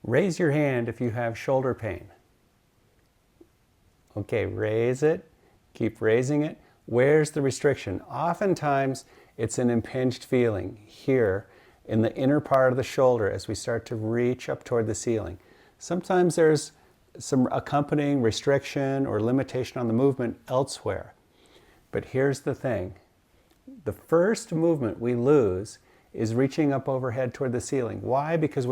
Raise your hand if you have shoulder pain. Okay, raise it. Keep raising it. Where's the restriction? Oftentimes, it's an impinged feeling here in the inner part of the shoulder as we start to reach up toward the ceiling. Sometimes there's some accompanying restriction or limitation on the movement elsewhere. But here's the thing. The first movement we lose is reaching up overhead toward the ceiling. Why? Because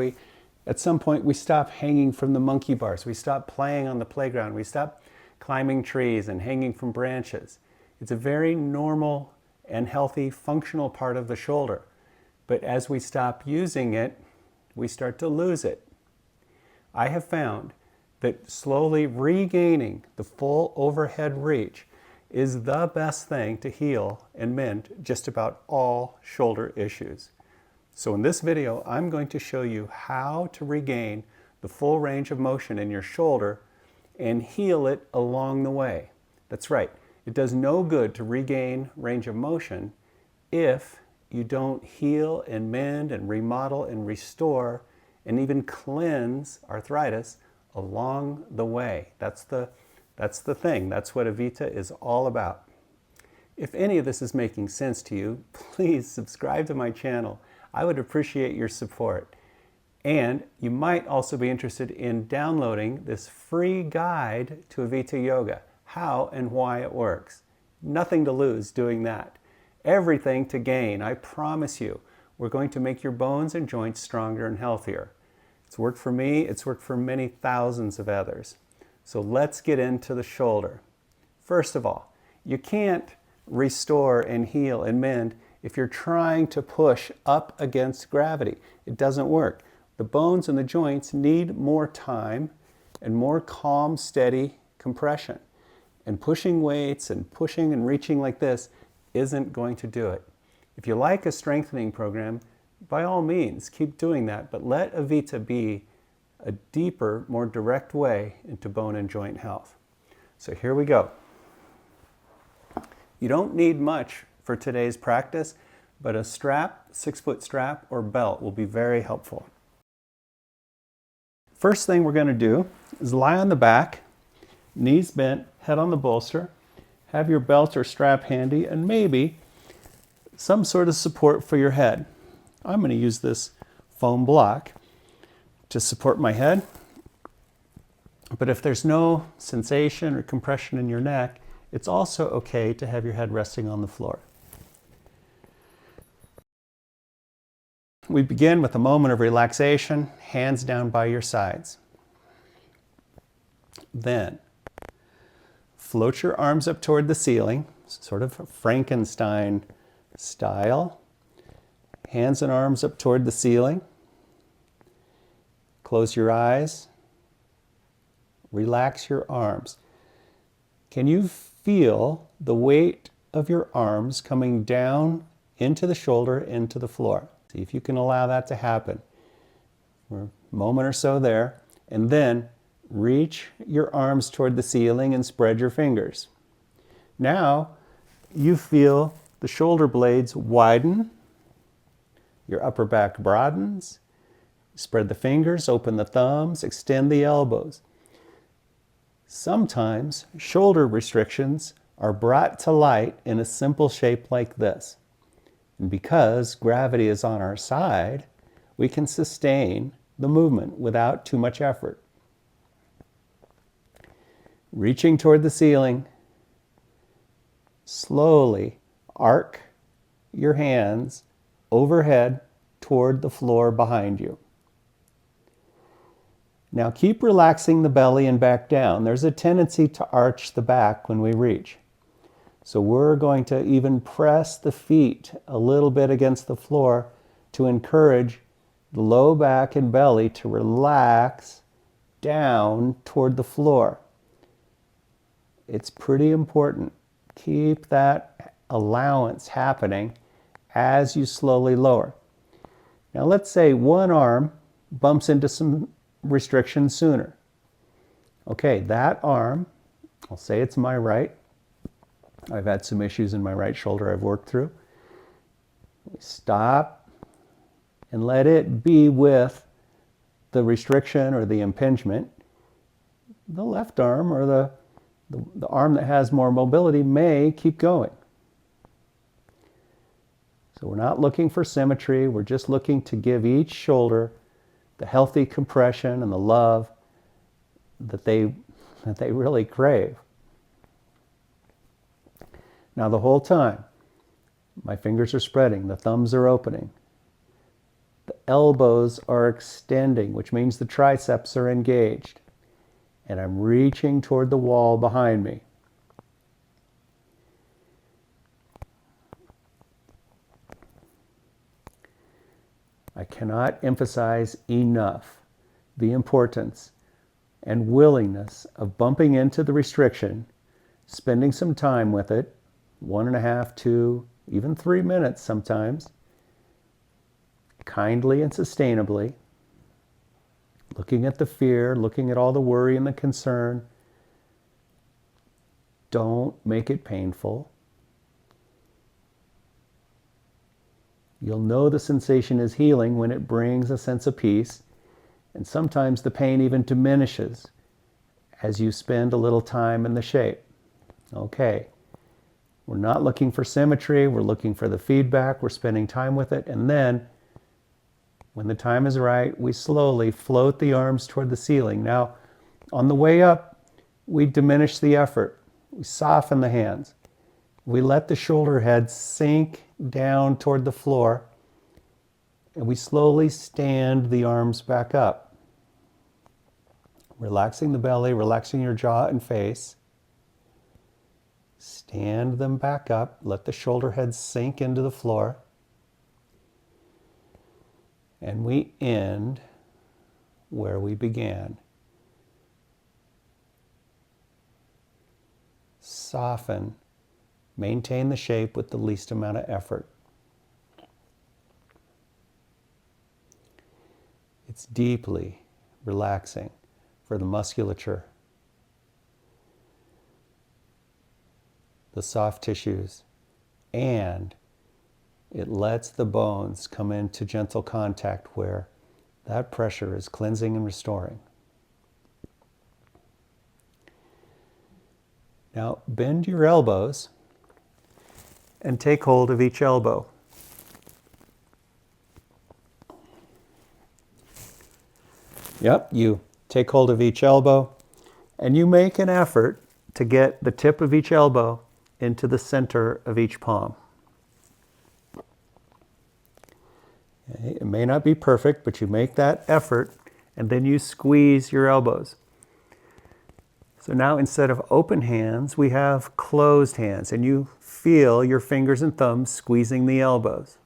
at some point we stop hanging from the monkey bars. We stop playing on the playground. We stop climbing trees and hanging from branches. It's a very normal and healthy functional part of the shoulder. But as we stop using it, we start to lose it. I have found that slowly regaining the full overhead reach is the best thing to heal and mend just about all shoulder issues. So in this video, I'm going to show you how to regain the full range of motion in your shoulder and heal it along the way. That's right. It does no good to regain range of motion if you don't heal and mend and remodel and restore and even cleanse arthritis along the way. That's the thing. That's what Avita is all about. If any of this is making sense to you, please subscribe to my channel. I would appreciate your support. And you might also be interested in downloading this free guide to Avita Yoga, how and why it works. Nothing to lose doing that. Everything to gain. I promise you, we're going to make your bones and joints stronger and healthier. It's worked for me. It's worked for many thousands of others. So let's get into the shoulder. First of all, you can't restore and heal and mend if you're trying to push up against gravity. It doesn't work. The bones and the joints need more time and more calm, steady compression. And pushing weights and pushing and reaching like this isn't going to do it. If you like a strengthening program, by all means, keep doing that, but let Avita be a deeper, more direct way into bone and joint health. So here we go. You don't need much for today's practice, but a strap, 6-foot strap or belt will be very helpful. First thing we're going to do is lie on the back, knees bent, head on the bolster, have your belt or strap handy, and maybe some sort of support for your head. I'm going to use this foam block to support my head. But if there's no sensation or compression in your neck, it's also okay to have your head resting on the floor. We begin with a moment of relaxation, hands down by your sides. Then, float your arms up toward the ceiling, sort of Frankenstein style. Hands and arms up toward the ceiling. Close your eyes. Relax your arms. Can you feel the weight of your arms coming down into the shoulder, into the floor? See if you can allow that to happen. For a moment or so there. And then reach your arms toward the ceiling and spread your fingers. Now you feel the shoulder blades widen. Your upper back broadens. Spread the fingers, open the thumbs, extend the elbows. Sometimes shoulder restrictions are brought to light in a simple shape like this. And because gravity is on our side, we can sustain the movement without too much effort. Reaching toward the ceiling, slowly arc your hands overhead toward the floor behind you. Now keep relaxing the belly and back down. There's a tendency to arch the back when we reach. So we're going to even press the feet a little bit against the floor to encourage the low back and belly to relax down toward the floor. It's pretty important. Keep that allowance happening as you slowly lower. Now let's say one arm bumps into some restriction sooner. Okay, that arm, I'll say it's my right. I've had some issues in my right shoulder I've worked through. Stop and let it be with the restriction or the impingement, the left arm or the arm that has more mobility may keep going. So we're not looking for symmetry, we're just looking to give each shoulder the healthy compression and the love that they really crave. Now the whole time, my fingers are spreading, the thumbs are opening, the elbows are extending, which means the triceps are engaged, and I'm reaching toward the wall behind me. I cannot emphasize enough the importance and willingness of bumping into the restriction, spending some time with it, 1.5, 2, even 3 minutes sometimes, kindly and sustainably, looking at the fear, looking at all the worry and the concern. Don't make it painful. You'll know the sensation is healing when it brings a sense of peace, and sometimes the pain even diminishes as you spend a little time in the shape. Okay, we're not looking for symmetry, we're looking for the feedback, we're spending time with it, and then when the time is right, we slowly float the arms toward the ceiling. Now, on the way up, we diminish the effort. We soften the hands. We let the shoulder head sink down toward the floor, and we slowly stand the arms back up. Relaxing the belly, relaxing your jaw and face. Stand them back up. Let the shoulder head sink into the floor. And we end where we began. Soften. Maintain the shape with the least amount of effort. It's deeply relaxing for the musculature, the soft tissues, and it lets the bones come into gentle contact where that pressure is cleansing and restoring. Now bend your elbows and take hold of each elbow. Yep, you take hold of each elbow and you make an effort to get the tip of each elbow into the center of each palm. Okay, it may not be perfect, but you make that effort and then you squeeze your elbows. So now instead of open hands, we have closed hands, and you feel your fingers and thumbs squeezing the elbows.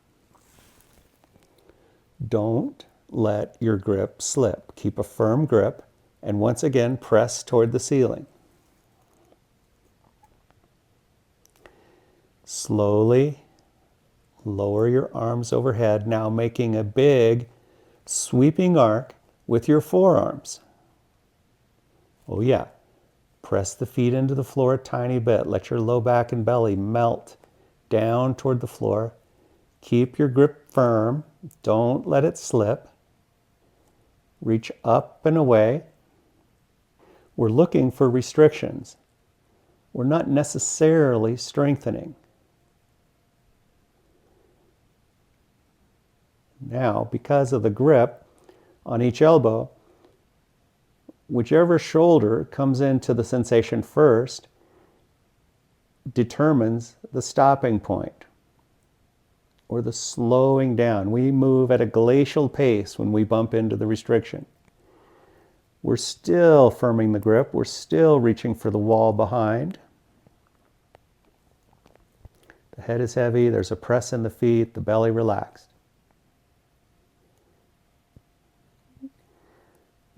Don't let your grip slip. Keep a firm grip, and once again, press toward the ceiling. Slowly lower your arms overhead, now making a big sweeping arc with your forearms. Oh yeah. Press the feet into the floor a tiny bit. Let your low back and belly melt down toward the floor. Keep your grip firm. Don't let it slip. Reach up and away. We're looking for restrictions. We're not necessarily strengthening. Now, because of the grip on each elbow, whichever shoulder comes into the sensation first determines the stopping point or the slowing down. We move at a glacial pace when we bump into the restriction. We're still firming the grip. We're still reaching for the wall behind. The head is heavy. There's a press in the feet. The belly relaxed.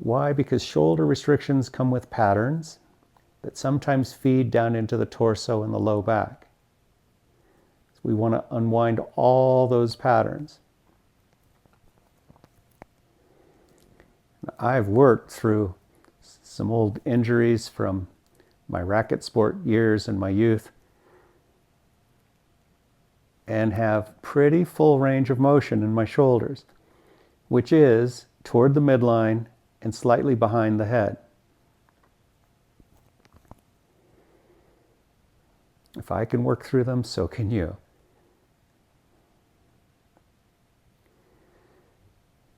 Why? Because shoulder restrictions come with patterns that sometimes feed down into the torso and the low back. So we want to unwind all those patterns. I've worked through some old injuries from my racket sport years in my youth and have pretty full range of motion in my shoulders, which is toward the midline and slightly behind the head. If I can work through them, so can you.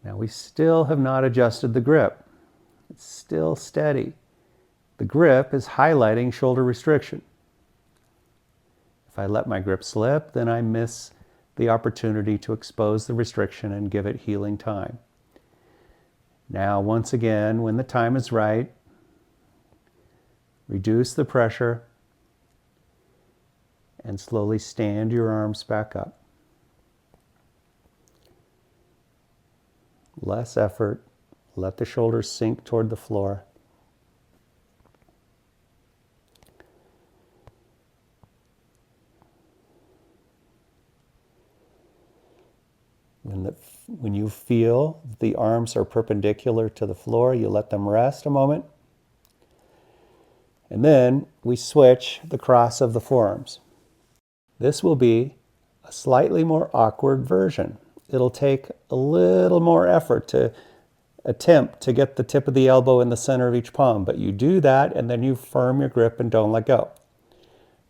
Now we still have not adjusted the grip. It's still steady. The grip is highlighting shoulder restriction. If I let my grip slip, then I miss the opportunity to expose the restriction and give it healing time. Now, once again, when the time is right, reduce the pressure and slowly stand your arms back up. Less effort. Let the shoulders sink toward the floor. When you feel the arms are perpendicular to the floor, you let them rest a moment. And then we switch the cross of the forearms. This will be a slightly more awkward version. It'll take a little more effort to attempt to get the tip of the elbow in the center of each palm, but you do that and then you firm your grip and don't let go.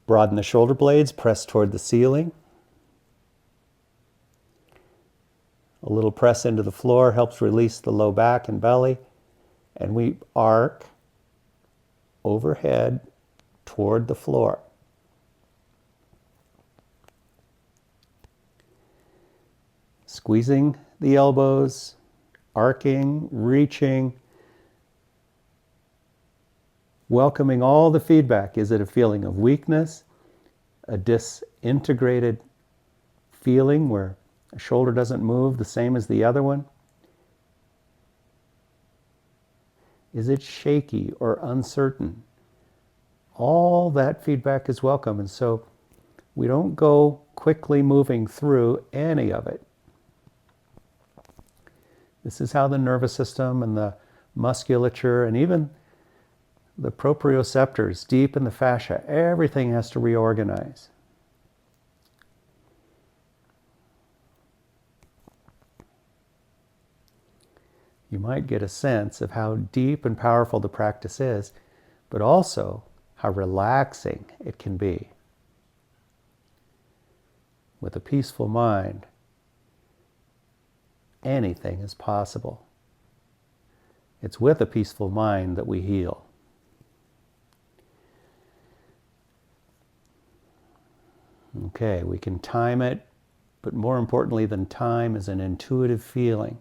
Broaden the shoulder blades, press toward the ceiling. A little press into the floor helps release the low back and belly, and we arc overhead toward the floor. Squeezing the elbows, arcing, reaching, welcoming all the feedback. Is it a feeling of weakness, a disintegrated feeling where a shoulder doesn't move the same as the other one? Is it shaky or uncertain? All that feedback is welcome, and so we don't go quickly moving through any of it. This is how the nervous system and the musculature and even the proprioceptors deep in the fascia, everything has to reorganize. You might get a sense of how deep and powerful the practice is, but also how relaxing it can be. With a peaceful mind, anything is possible. It's with a peaceful mind that we heal. Okay, we can time it, but more importantly than time is an intuitive feeling.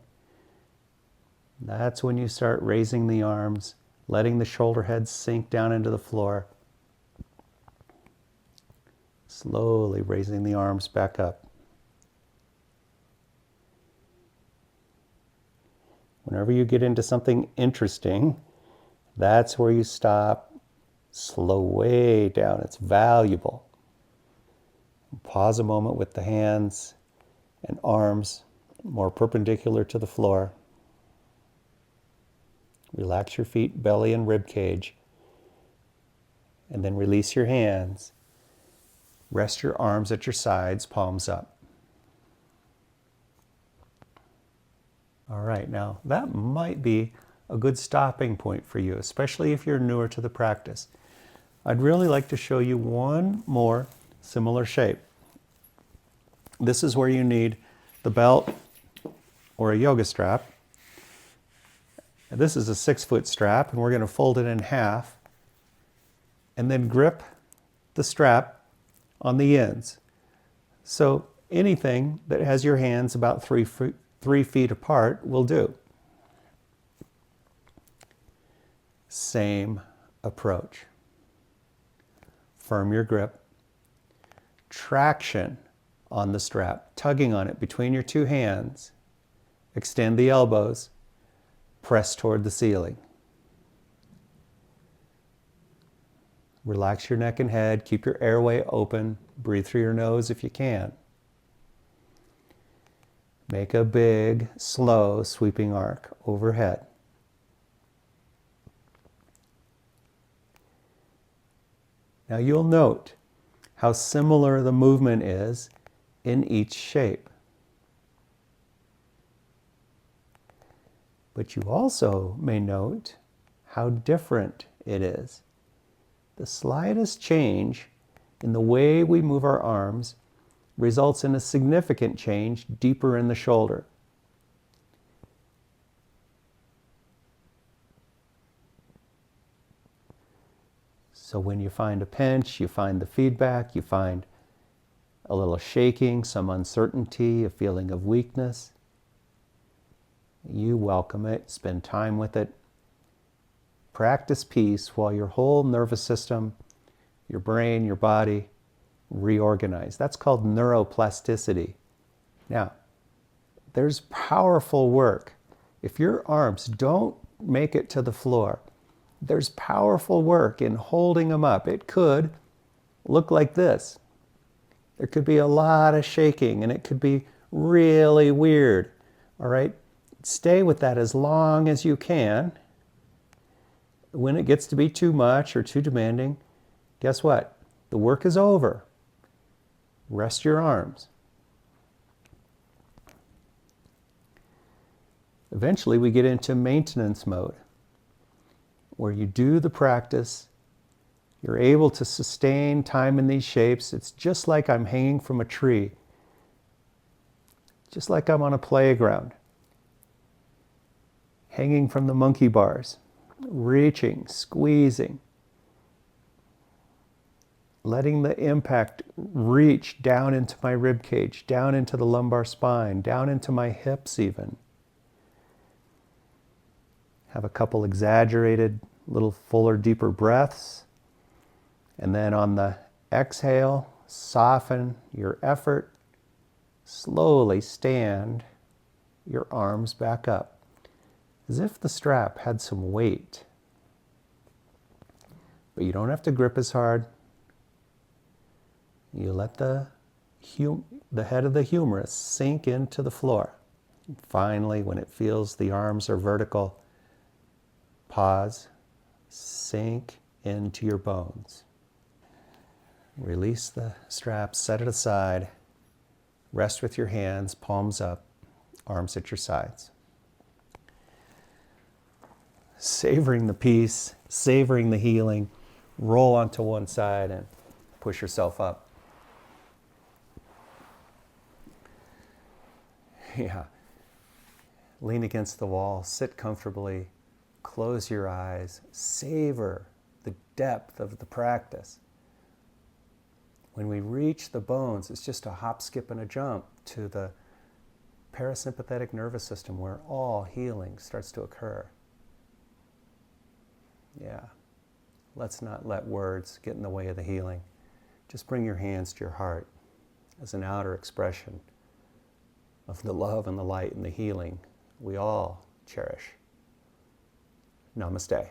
That's when you start raising the arms, letting the shoulder heads sink down into the floor. Slowly raising the arms back up. Whenever you get into something interesting, that's where you stop, slow way down. It's valuable. Pause a moment with the hands and arms more perpendicular to the floor. Relax your feet, belly, and rib cage. And then release your hands. Rest your arms at your sides, palms up. All right, now that might be a good stopping point for you, especially if you're newer to the practice. I'd really like to show you one more similar shape. This is where you need the belt or a yoga strap. This is a 6-foot strap, and we're going to fold it in half and then grip the strap on the ends. So anything that has your hands about 3 feet apart will do. Same approach. Firm your grip. Traction on the strap, tugging on it between your 2 hands. Extend the elbows. Press toward the ceiling. Relax your neck and head. Keep your airway open. Breathe through your nose if you can. Make a big, slow, sweeping arc overhead. Now you'll note how similar the movement is in each shape. But you also may note how different it is. The slightest change in the way we move our arms results in a significant change deeper in the shoulder. So when you find a pinch, you find the feedback, you find a little shaking, some uncertainty, a feeling of weakness, you welcome it, spend time with it. Practice peace while your whole nervous system, your brain, your body reorganize. That's called neuroplasticity. Now, there's powerful work. If your arms don't make it to the floor, there's powerful work in holding them up. It could look like this. There could be a lot of shaking and it could be really weird. All right? Stay with that as long as you can. When it gets to be too much or too demanding, guess what? The work is over. Rest your arms. Eventually we get into maintenance mode, where you do the practice, you're able to sustain time in these shapes. It's just like I'm hanging from a tree, just like I'm on a playground, hanging from the monkey bars, reaching, squeezing, letting the impact reach down into my rib cage, down into the lumbar spine, down into my hips even. Have a couple exaggerated, little fuller, deeper breaths. And then on the exhale, soften your effort. Slowly stand your arms back up, as if the strap had some weight. But you don't have to grip as hard. You let the head of the humerus sink into the floor. And finally, when it feels the arms are vertical, pause, sink into your bones. Release the strap, set it aside, rest with your hands, palms up, arms at your sides. Savoring the peace, savoring the healing, roll onto one side and push yourself up. Yeah. Lean against the wall, sit comfortably, close your eyes, savor the depth of the practice. When we reach the bones, it's just a hop, skip, and a jump to the parasympathetic nervous system where all healing starts to occur. Yeah. Let's not let words get in the way of the healing. Just bring your hands to your heart as an outer expression of the love and the light and the healing we all cherish. Namaste.